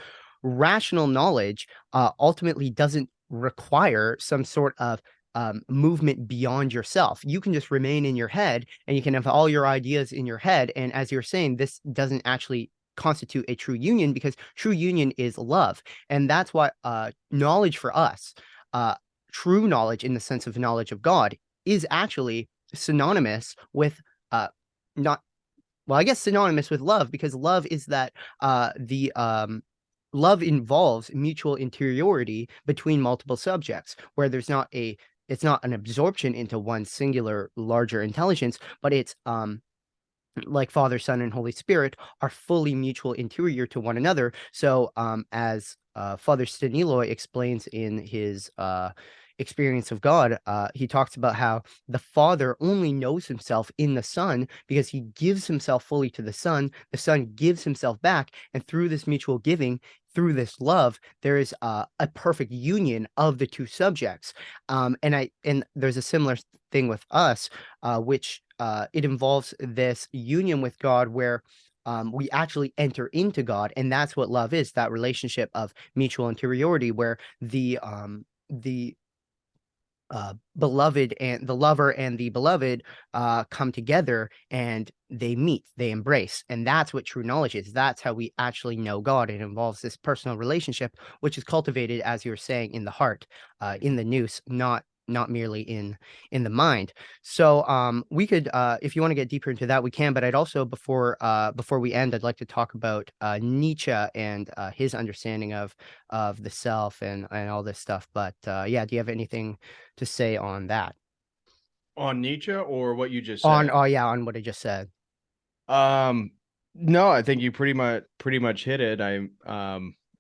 rational knowledge ultimately doesn't require some sort of movement beyond yourself. You can just remain in your head and you can have all your ideas in your head. And as you're saying, this doesn't actually constitute a true union because true union is love. And that's why knowledge for us, true knowledge in the sense of knowledge of God, is actually synonymous with not well, I guess synonymous with love because love is that the love involves mutual interiority between multiple subjects, where it's not an absorption into one singular larger intelligence, but it's like Father, Son, and Holy Spirit are fully mutual interior to one another. So, as Father Staniloy explains in his experience of God, he talks about how the Father only knows himself in the Son because he gives himself fully to the Son gives himself back, and through this mutual giving, through this love, there is a perfect union of the two subjects. And there's a similar thing with us, which it involves this union with God where we actually enter into God, and that's what love is, that relationship of mutual interiority where the beloved and the lover and the beloved come together and they meet, they embrace. And that's what true knowledge is. That's how we actually know God. It involves this personal relationship, which is cultivated, as you're saying, in the heart, in the nous, not merely in the mind. So we could if you want to get deeper into that we can, but I'd also before we end I'd like to talk about Nietzsche and his understanding of the self and all this stuff. But yeah, do you have anything to say on that? On Nietzsche or what you just On said? oh yeah, on what I just said. Um, no, I think you pretty much hit it.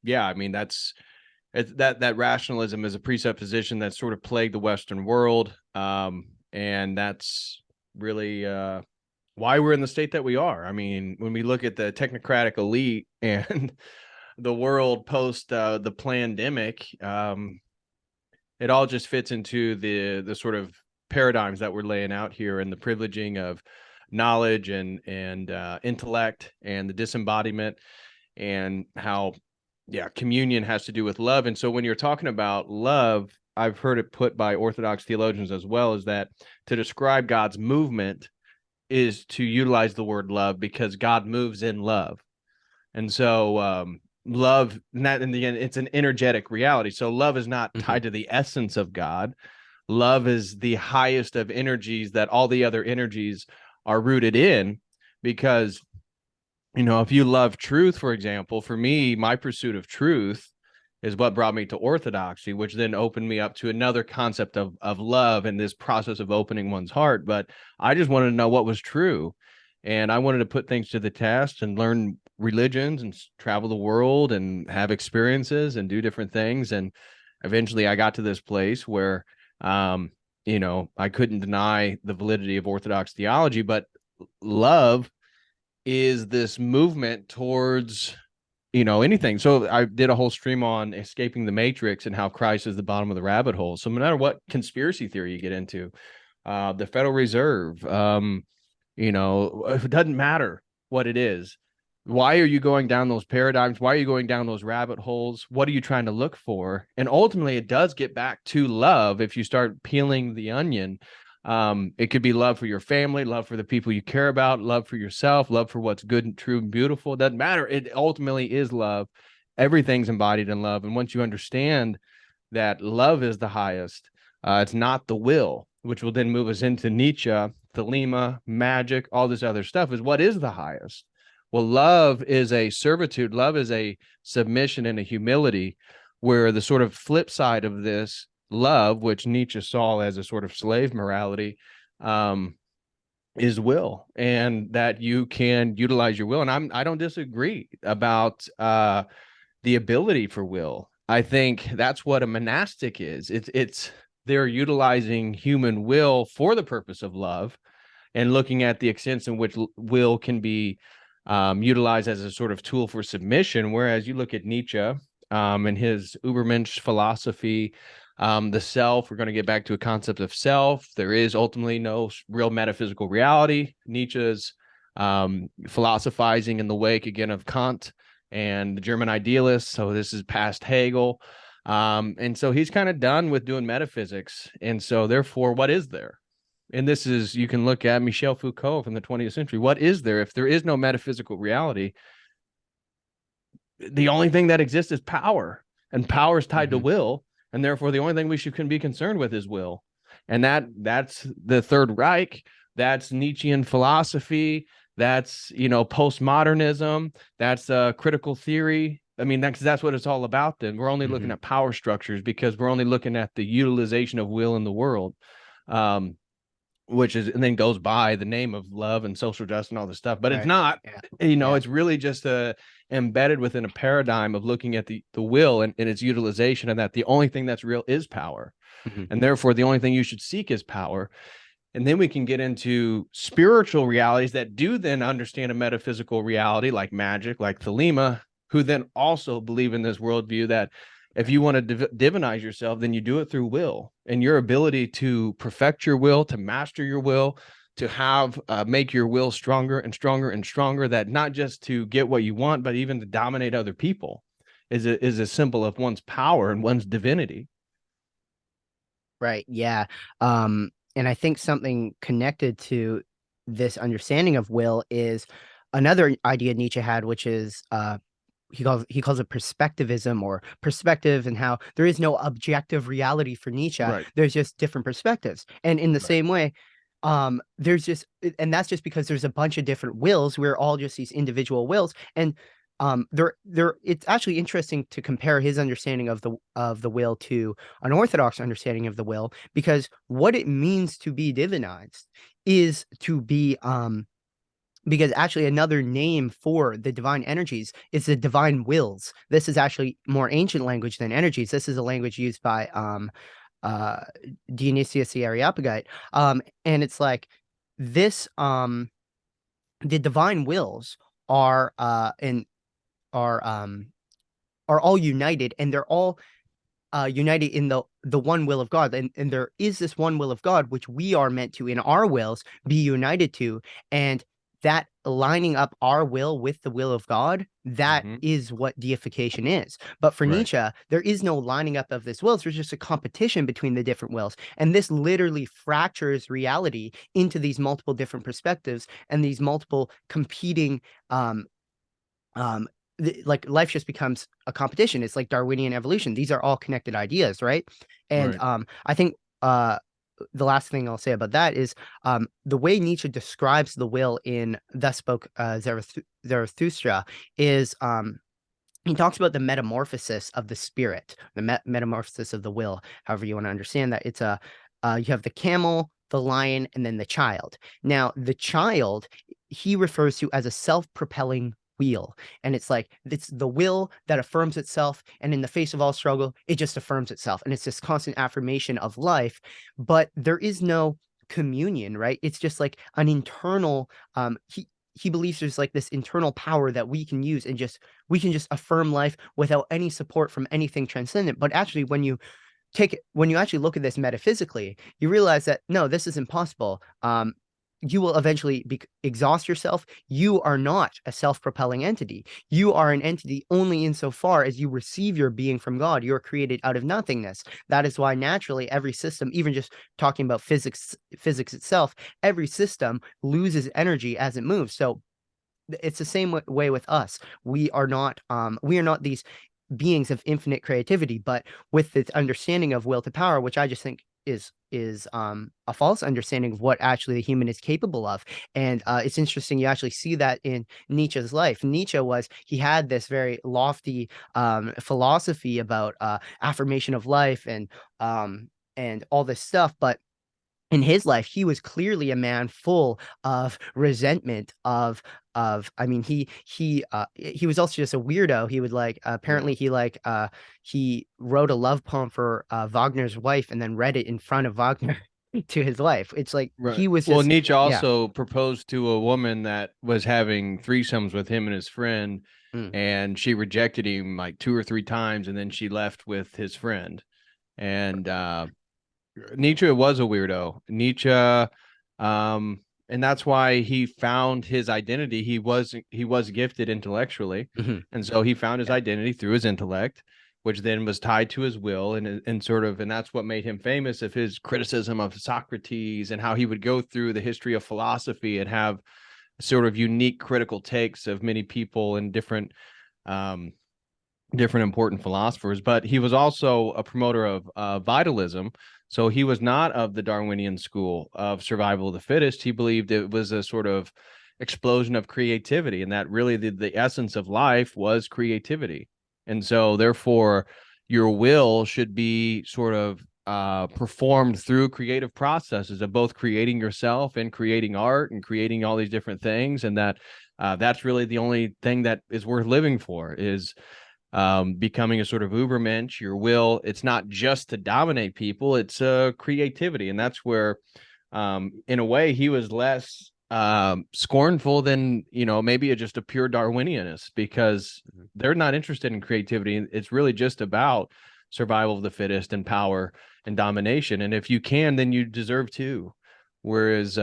Yeah, I mean that rationalism is a presupposition that sort of plagued the Western world, and that's really why we're in the state that we are. I mean, when we look at the technocratic elite and the world post the pandemic, it all just fits into the sort of paradigms that we're laying out here and the privileging of knowledge and intellect and the disembodiment and how communion has to do with love. And so when you're talking about love, I've heard it put by Orthodox theologians as well, is that to describe God's movement is to utilize the word love because God moves in love. And so love, not in the end, it's an energetic reality. So love is not tied to the essence of God. Love is the highest of energies that all the other energies are rooted in. Because, if you love truth, for example, for me, my pursuit of truth is what brought me to Orthodoxy, which then opened me up to another concept of love and this process of opening one's heart. But I just wanted to know what was true. And I wanted to put things to the test and learn religions and travel the world and have experiences and do different things. And eventually I got to this place where, I couldn't deny the validity of Orthodox theology, but love is this movement towards anything. So I did a whole stream on escaping the matrix and how Christ is the bottom of the rabbit hole. So no matter what conspiracy theory you get into, the Federal Reserve, it doesn't matter what it is. Why are you going down those paradigms? Why are you going down those rabbit holes? What are you trying to look for? And ultimately it does get back to love. If you start peeling the onion, it could be love for your family, love for the people you care about, love for yourself, love for what's good and true and beautiful. It doesn't matter. It ultimately is love. Everything's embodied in love. And once you understand that love is the highest, it's not the will, which will then move us into Nietzsche, Thelema, magic, all this other stuff, is what is the highest. Well, love is a servitude. Love is a submission and a humility, where the sort of flip side of this love, which Nietzsche saw as a sort of slave morality, is will, and that you can utilize your will. And I don't disagree about the ability for will. I think that's what a monastic is. It's they're utilizing human will for the purpose of love, and looking at the extent in which will can be utilized as a sort of tool for submission. Whereas you look at Nietzsche and his Übermensch philosophy, the self, we're going to get back to a concept of self. There is ultimately no real metaphysical reality. Nietzsche's philosophizing in the wake again of Kant and the German idealists. So this is past Hegel. And so he's kind of done with doing metaphysics. And so therefore, what is there? And this is, you can look at Michel Foucault from the 20th century. What is there? If there is no metaphysical reality, the only thing that exists is power, and power is tied to will, and therefore the only thing we can be concerned with is will. And that's the Third Reich, that's Nietzschean philosophy, that's, you know, postmodernism, that's critical theory. I mean, that's what it's all about. Then we're only looking at power structures because we're only looking at the utilization of will in the world. Which is, and then goes by the name of love and social justice and all this stuff, but it's not, you know, it's really just embedded within a paradigm of looking at the will and its utilization, and that the only thing that's real is power. And therefore the only thing you should seek is power. And then we can get into spiritual realities that do then understand a metaphysical reality like magic, like Thelema, who then also believe in this worldview that if you want to divinize yourself, then you do it through will, and your ability to perfect your will, to master your will, to have make your will stronger and stronger and stronger, that not just to get what you want, but even to dominate other people is a symbol of one's power and one's divinity. Right. Yeah. And I think something connected to this understanding of will is another idea Nietzsche had, which is he calls it perspectivism, or perspective, and how there is no objective reality for Nietzsche. Right. There's just different perspectives. And in the same way, there's just, and that's just because there's a bunch of different wills. We're all just these individual wills. And it's actually interesting to compare his understanding of the will to an Orthodox understanding of the will, because what it means to be divinized is to be because actually another name for the divine energies is the divine wills. This is actually more ancient language than energies. This is a language used by Dionysius the Areopagite. And it's like this the divine wills are and are all united, and they're all united in the one will of God. And there is this one will of God, which we are meant to, in our wills, be united to. And that lining up our will with the will of God, that is what deification is. But for Nietzsche, there is no lining up of this wills. There's just a competition between the different wills. And this literally fractures reality into these multiple different perspectives and these multiple competing like life just becomes a competition. It's like Darwinian evolution. These are all connected ideas, right? And I think the last thing I'll say about that is the way Nietzsche describes the will in Thus Spoke Zarathustra is he talks about the metamorphosis of the spirit, the metamorphosis of the will, however you want to understand that. It's you have the camel, the lion, and then the child. Now, the child he refers to as a self-propelling wheel, and it's like it's the will that affirms itself, and in the face of all struggle it just affirms itself, and it's this constant affirmation of life, but there is no communion, right? It's just like an internal he believes there's like this internal power that we can use, and we can just affirm life without any support from anything transcendent. But actually when you actually look at this metaphysically, you realize that no, this is impossible. You will eventually exhaust yourself. You are not a self-propelling entity. You are an entity only insofar as you receive your being from God. You are created out of nothingness. That is why naturally every system, even just talking about physics itself, every system loses energy as it moves. So it's the same way with us. We are not these beings of infinite creativity, but with this understanding of will to power, which I just think is a false understanding of what actually the human is capable of. And it's interesting, you actually see that in Nietzsche's life. He had this very lofty philosophy about affirmation of life and all this stuff, but in his life he was clearly a man full of resentment I mean he was also just a weirdo. He would like apparently he wrote a love poem for Wagner's wife and then read it in front of Wagner to his wife. It's like he was well, just Nietzsche also proposed to a woman that was having threesomes with him and his friend, and she rejected him like 2 or 3 times, and then she left with his friend. And Nietzsche was a weirdo. And that's why he found his identity. He was gifted intellectually, and so he found his identity through his intellect. which then was tied to his will, and sort of, and that's what made him famous, of his criticism of Socrates and how he would go through the history of philosophy and have sort of unique critical takes of many people and um, different important philosophers. But he was also a promoter of vitalism. So he was not of the Darwinian school of survival of the fittest. He believed it was a sort of explosion of creativity, and that really the essence of life was creativity. And so therefore your will should be sort of performed through creative processes of both creating yourself and creating art and creating all these different things. And that that's really the only thing that is worth living for, is becoming a sort of ubermensch. Your will, it's not just to dominate people, it's creativity. And that's where in a way he was less scornful than, maybe just a pure Darwinianist, because they're not interested in creativity. It's really just about survival of the fittest and power and domination. And if you can, then you deserve to. Whereas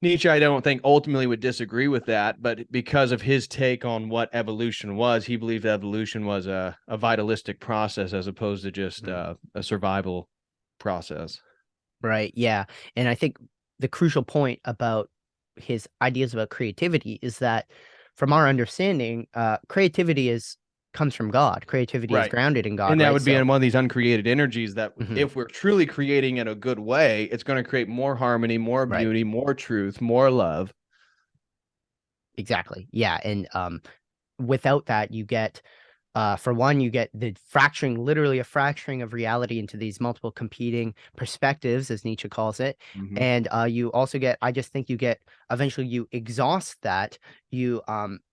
Nietzsche, I don't think ultimately would disagree with that, but because of his take on what evolution was, he believed evolution was a vitalistic process as opposed to just a survival process. Right. Yeah. And I think the crucial point about his ideas about creativity is that, from our understanding, creativity comes from God. Creativity is Right. grounded in God, And that right? would be So, in one of these uncreated energies that, mhm, if we're truly creating in a good way, it's going to create more harmony, more right. beauty, more truth, more love. Exactly. Yeah. And without that, you get, for one, you get the fracturing, literally a fracturing of reality into these multiple competing perspectives, as Nietzsche calls it. Mm-hmm. And you also get, I just think you get, eventually you exhaust that, you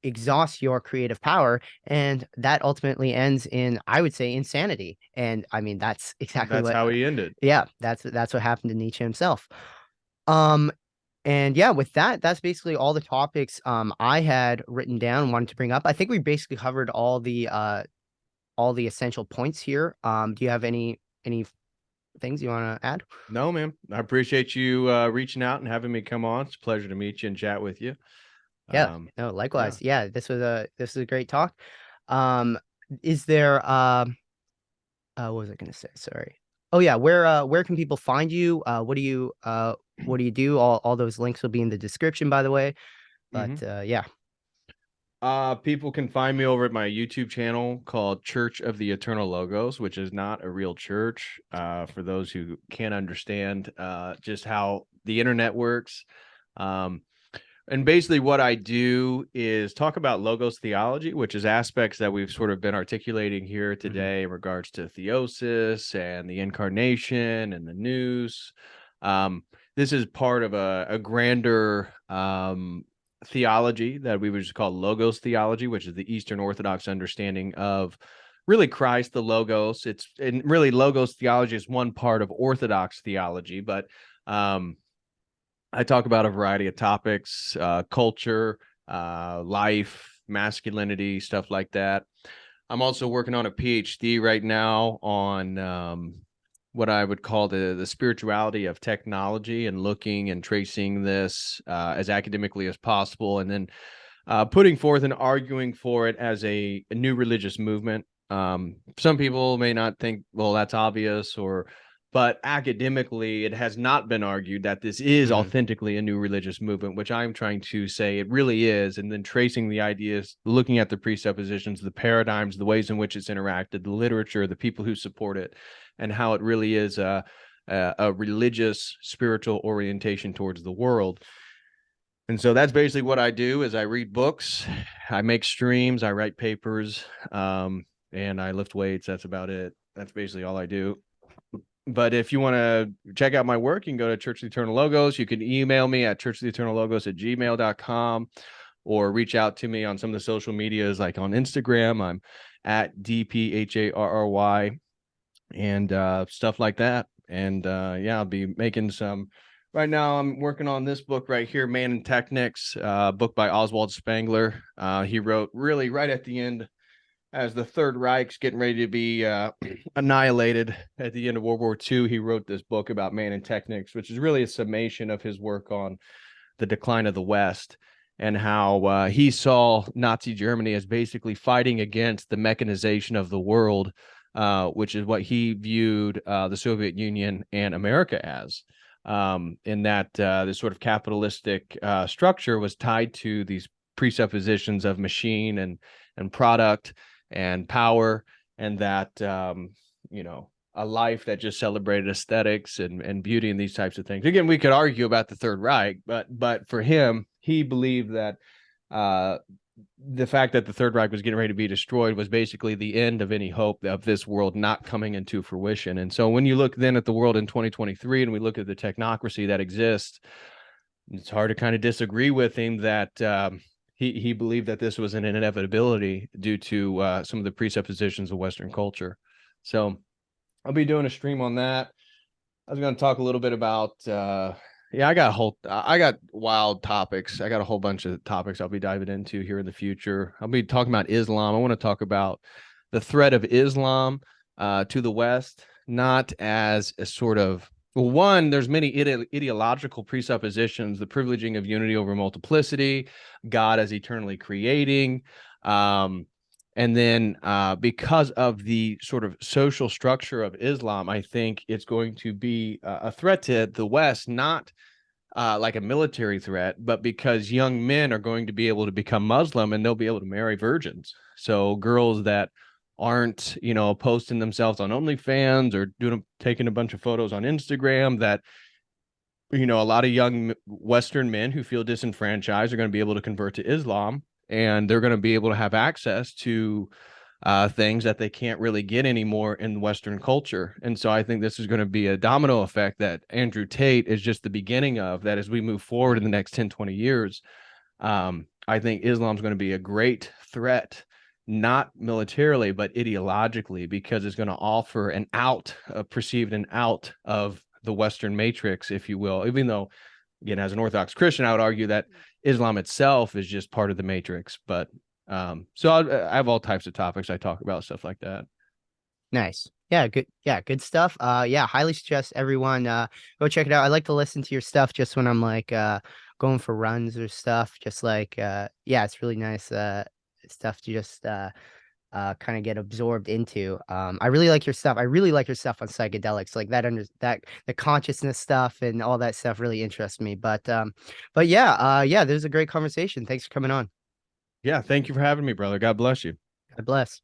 exhaust your creative power, and that ultimately ends in, I would say, insanity. And I mean, that's exactly That's what, how he ended. yeah, that's what happened to Nietzsche himself. Um, and yeah, with that, that's basically all the topics I had written down, wanted to bring up. I think we basically covered all the essential points here. Do you have any things you want to add? No, man. I appreciate you reaching out and having me come on. It's a pleasure to meet you and chat with you. Yeah, Um, no, yeah. likewise. Yeah, this was a great talk. Um, is there what was I gonna say? Sorry. Oh yeah, where can people find you? What do you do? All those links will be in the description, by the way. Mm-hmm. But yeah. People can find me over at my YouTube channel called Church of the Eternal Logos, which is not a real church. For those who can't understand just how the internet works. Um, and basically, what I do is talk about logos theology, which is aspects that we've sort of been articulating here Mhm. today in regards to theosis and the incarnation and the nous. Um, this is part of a grander theology that we would just call logos theology, which is the Eastern Orthodox understanding of really Christ, the logos. It's, and really logos theology is one part of Orthodox theology, but I talk about a variety of topics, culture, life, masculinity, stuff like that. I'm also working on a PhD right now on what I would call the spirituality of technology, and looking and tracing this as academically as possible, and then putting forth and arguing for it as a new religious movement. Some people may not think, well, that's obvious, but academically, it has not been argued that this is Mhm. authentically a new religious movement, which I'm trying to say it really is. And then tracing the ideas, looking at the presuppositions, the paradigms, the ways in which it's interacted, the literature, the people who support it, and how it really is a religious, spiritual orientation towards the world. And so that's basically what I do: is I read books, I make streams, I write papers, and I lift weights. That's about it. That's basically all I do. But if you want to check out my work, you can go to Church of the Eternal Logos. You can email me at churchoftheeternallogos@gmail.com, or reach out to me on some of the social medias, like on Instagram. I'm at DPHARRY, and stuff like that. And yeah, I'll be making some. Right now, I'm working on this book right here, Man and Technics, book by Oswald Spengler. He wrote really right at the end, as the Third Reich's getting ready to be annihilated at the end of World War II. He wrote this book about Man and Technics, which is really a summation of his work on the decline of the West. and how he saw Nazi Germany as basically fighting against the mechanization of the world, which is what he viewed the Soviet Union and America as. In that this sort of capitalistic structure was tied to these presuppositions of machine and product and power, and that a life that just celebrated aesthetics and beauty and these types of things. Again, we could argue about the Third Reich, but for him, he believed that the fact that the Third Reich was getting ready to be destroyed was basically the end of any hope of this world not coming into fruition. And so when you look then at the world in 2023 and we look at the technocracy that exists, it's hard to kind of disagree with him that he believed that this was an inevitability due to some of the presuppositions of Western culture. So I'll be doing a stream on that. I was going to talk a little bit about I got wild topics. I got a whole bunch of topics I'll be diving into here in the future. I'll be talking about Islam. I want to talk about the threat of Islam to the West, not as a sort of, well, one, there's many ideological presuppositions, the privileging of unity over multiplicity, God as eternally creating, and then because of the sort of social structure of Islam, I think it's going to be a threat to the West, not like a military threat, but because young men are going to be able to become Muslim and they'll be able to marry virgins. So girls that aren't, posting themselves on OnlyFans or taking a bunch of photos on Instagram, that a lot of young Western men who feel disenfranchised are going to be able to convert to Islam, and they're going to be able to have access to things that they can't really get anymore in Western culture. And so I think this is going to be a domino effect that Andrew Tate is just the beginning of, that as we move forward in the next 10, 20 years, I think Islam is going to be a great threat, not militarily, but ideologically, because it's going to offer an out, perceived an out of the Western matrix, if you will, even though, again, as an Orthodox Christian, I would argue that Islam itself is just part of the matrix. But so I have all types of topics I talk about, stuff like that. Nice. Yeah, good. Yeah, good stuff. Yeah, highly suggest everyone go check it out. I like to listen to your stuff just when I'm like going for runs or stuff. Just like yeah, it's really nice stuff to just kind of get absorbed into. I really like your stuff. I really like your stuff on psychedelics, like that the consciousness stuff and all that stuff really interests me. But yeah, yeah, this is a great conversation. Thanks for coming on. Yeah, thank you for having me, brother. God bless you. God bless.